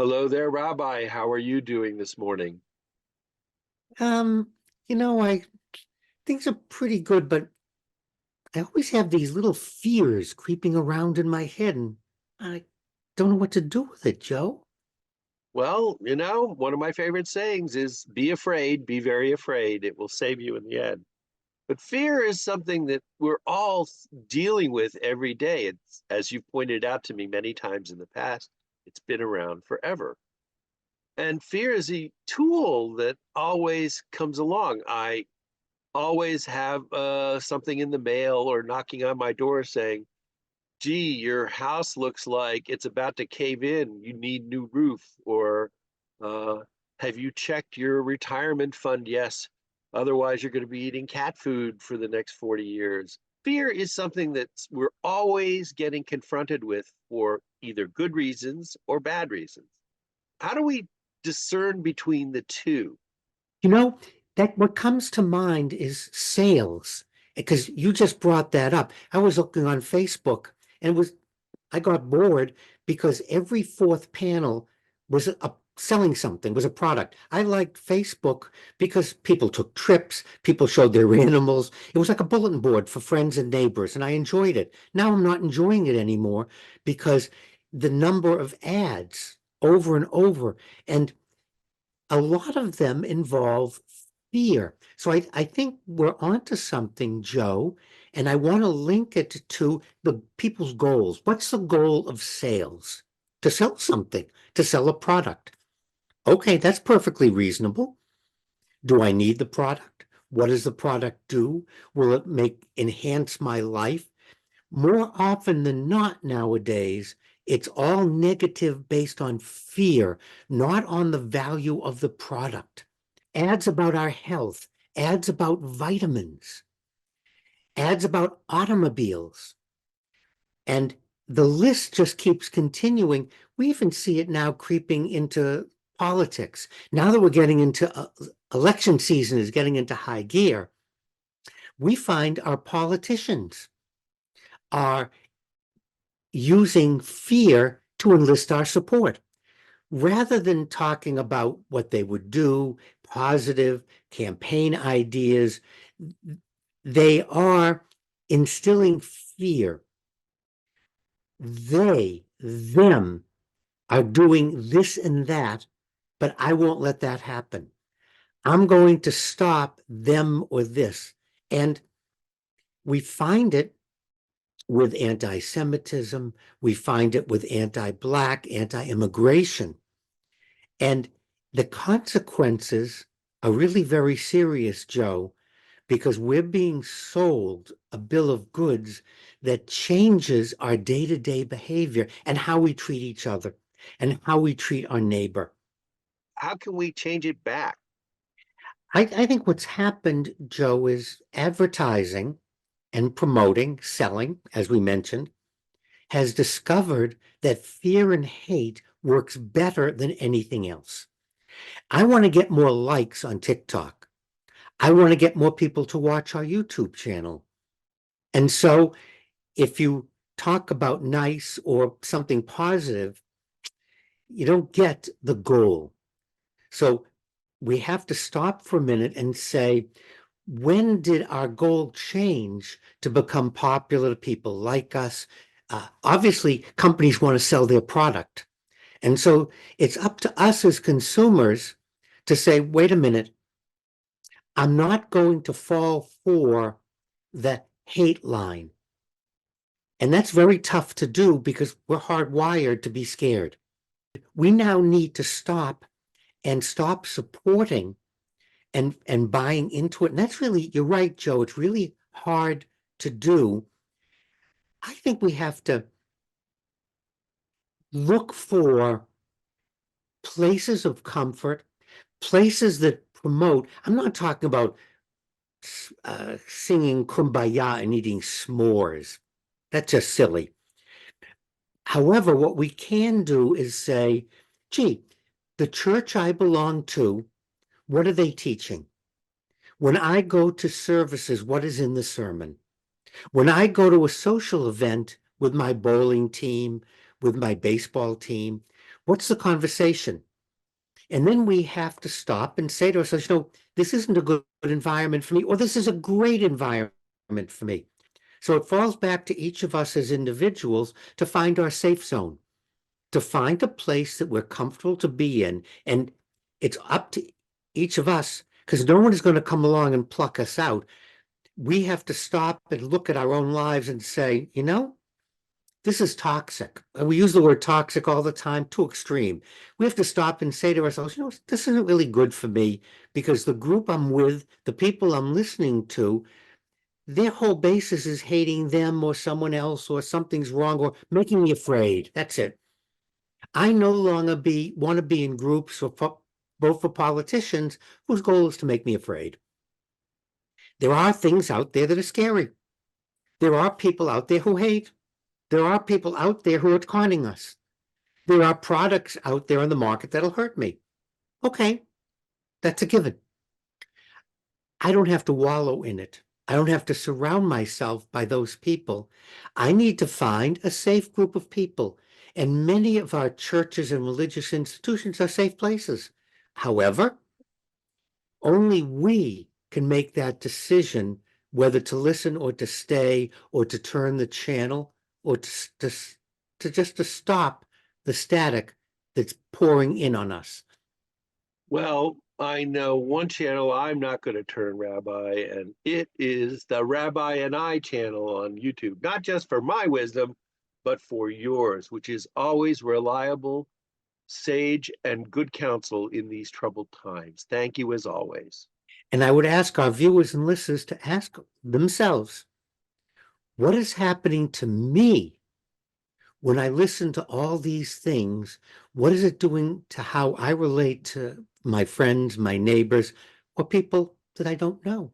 Hello there, Rabbi. How are you doing this morning? Um, I things are pretty good, but I always have these little fears creeping around in my head, and I don't know what to do with it, Joe. Well, one of my favorite sayings is be afraid, be very afraid. It will save you in the end. But fear is something that we're all dealing with every day. It's, as you've pointed out to me many times in the past, it's been around forever. And fear is a tool that always comes along. I always have something in the mail or knocking on my door saying, gee, your house looks like it's about to cave in. You need new roof. Or uh, have you checked your retirement fund? Yes. Otherwise, you're going to be eating cat food for the next 40 years. Fear is something that we're always getting confronted with for either good reasons or bad reasons. How do we discern between the two? You know, that what comes to mind is sales, because you just brought that up. I was looking on Facebook and I got bored because every fourth panel was selling something, was a product. I liked Facebook because people took trips, people showed their animals. It was like a bulletin board for friends and neighbors, and I enjoyed it. Now I'm not enjoying it anymore because the number of ads over and over, and a lot of them involve fear. So I think we're onto something, Joe, and I want to link it to the people's goals. What's the goal of sales? To sell something, to sell a product. Okay, that's perfectly reasonable. Do I need the product? What does the product do? Will it enhance my life? More often than not nowadays, it's all negative based on fear, not on the value of the product. Ads about our health, ads about vitamins, ads about automobiles. And the list just keeps continuing. We even see it now creeping into politics. Now that we're getting into election season is getting into high gear, we find our politicians are using fear to enlist our support. Rather than talking about what they would do, positive campaign ideas, they are instilling fear. Them are doing this and that, but I won't let that happen. I'm going to stop them or this. And we find it with anti-Semitism, we find it with anti-Black, anti-immigration. And the consequences are really very serious, Joe, because we're being sold a bill of goods that changes our day-to-day behavior and how we treat each other and how we treat our neighbor. How can we change it back? I think what's happened, Joe, is advertising and promoting, selling, as we mentioned, has discovered that fear and hate works better than anything else. I want to get more likes on TikTok. I want to get more people to watch our YouTube channel. And so if you talk about nice or something positive, you don't get the goal. So we have to stop for a minute and say, when did our goal change to become popular? People like us. Obviously, companies want to sell their product. And so it's up to us as consumers to say, wait a minute, I'm not going to fall for the hate line. And that's very tough to do because we're hardwired to be scared. We now need to stop supporting and buying into it. And that's really, you're right, Joe, it's really hard to do. I think we have to look for places of comfort, places that promote. I'm not talking about singing Kumbaya and eating s'mores. That's just silly. However, what we can do is say, gee, the church I belong to, what are they teaching? When I go to services, what is in the sermon? When I go to a social event with my bowling team, with my baseball team, What's the conversation? And then we have to stop and say to ourselves, this isn't a good environment for me, or this is a great environment for me. So it falls back to each of us as individuals to find our safe zone, to find a place that we're comfortable to be in. And it's up to each of us, because no one is going to come along and pluck us out. We have to stop and look at our own lives and say, this is toxic. And we use the word toxic all the time, too extreme. We have to stop and say to ourselves, this isn't really good for me, because the group I'm with, the people I'm listening to, their whole basis is hating them or someone else, or something's wrong, or making me afraid. That's it. I no longer want to be in groups or vote for politicians whose goal is to make me afraid. There are things out there that are scary. There are people out there who hate. There are people out there who are conning us. There are products out there on the market that'll hurt me. Okay, that's a given. I don't have to wallow in it. I don't have to surround myself by those people. I need to find a safe group of people. And many of our churches and religious institutions are safe places. However, only we can make that decision whether to listen or to stay or to turn the channel or to just to stop the static that's pouring in on us. Well, I know one channel I'm not going to turn, Rabbi, and it is the Rabbi and I channel on YouTube, not just for my wisdom, but for yours, which is always reliable, sage, and good counsel in these troubled times. Thank you as always. And I would ask our viewers and listeners to ask themselves, what is happening to me when I listen to all these things? What is it doing to how I relate to my friends, my neighbors, or people that I don't know?